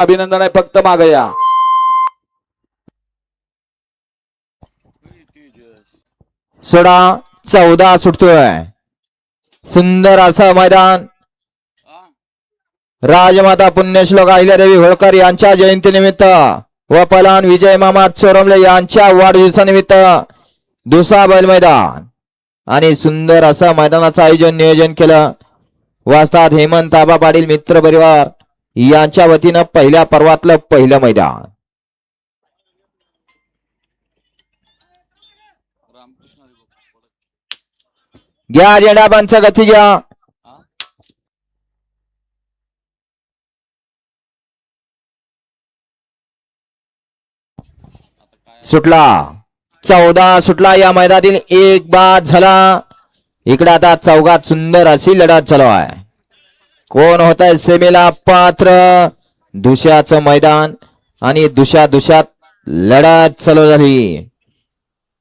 अभिनंदन आहे, फक्त मागे या. सोडा 14 सुटतोय. सुंदर असं मैदान राजमाता पुण्यश्लोक अहिल्यादेवी होळकर यांच्या जयंतीनिमित्त व पलान विजय मामा चोरमले यांच्या वाढदिवसानिमित्त दुसरा बैल मैदान आणि सुंदर असं मैदानाचं आयोजन नियोजन केलं. वाजतात हेमंत आबा पाटील मित्र परिवार यांच्या वतीनं पहिल्या पर्वातलं पहिलं मैदान. घ्या झेंडा पंच गती घ्या. सुटला 14 सुटला. या मैदानातील एक बाद झाला. इकडे आता चौघात सुंदर अशी लढत चालू आहे. कोण होत आहे सेमीला पात्र? दुसऱ्याचं मैदान आणि दुसऱ्यात लढत चालू झाली.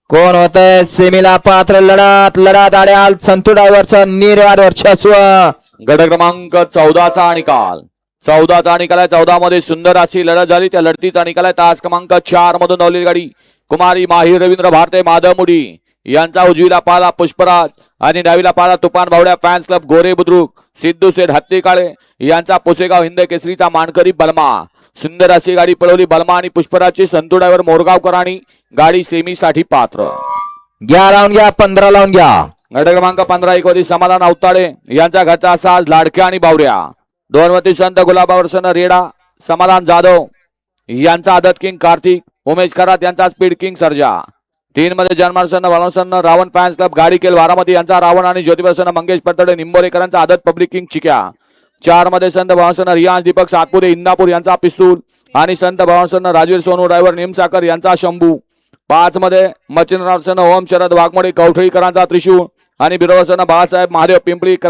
कोण होत आहे सेमीला पात्र? लढत आड्याल संतू ड्रायव्हरचं निर्वाद वर्चस्व. गट क्रमांक 14चा निकाल. 14चा निकाल आहे. 14 मध्ये सुंदर अशी लढत झाली. त्या लढतीचा निकाल आहे. तास क्रमांक 4 मधून धावलेली गाडी कुमारी माहीर रवींद्र भारते माधव मुडी यांचा उजवीला पाला पुष्पराज आणि डावीला पाला तुफान भावड्या फॅन्स क्लब गोरे बुद्रुक सिद्धू शेठ हत्ती काळे यांचा पुसेगाव हिंद केसरीचा मानकरी बलमा. सुंदर अशी गाडी पळवली. बलमा आणि पुष्पराजची संतू ड्रायव्हर मोरगावकर आणि गाडी सेमीसाठी पात्र. घ्या लावून घ्या. 15 लावून घ्या. गट क्रमांक 15 एकवती समाधान अवताडे यांचा घरचा साज लाडक्या आणि बावऱ्या. दोनवती संत गुलाबावर्षण रेडा समाधान जाधव यांचा आदत किंग कार्तिक उमेश खरात यांचा स्पीड किंग सर्जा. 3 मध्ये जन्मार्सन वळवसन रावण फॅन्स क्लब गाडी केल बारामती यांचा रावण आणि ज्योतिबर्सन मंगेश पडतडे निंबोरेकरांचा आदत पब्लिक किंग चिक्या. 4 मध्ये संत भवासन रियाज दीपक सातपुते इंदापूर यांचा पिस्तूल आणि संत भवासन राजवीर सोनू ड्रायव्हर निमसाकर यांचा शंभू. 5 मध्ये मचिंद्रसन ओम शरद वाघमोडे कवठळीकरांचा त्रिशूळ आणि बिरोसन बाळासाहेब महादेव पिंपळीकर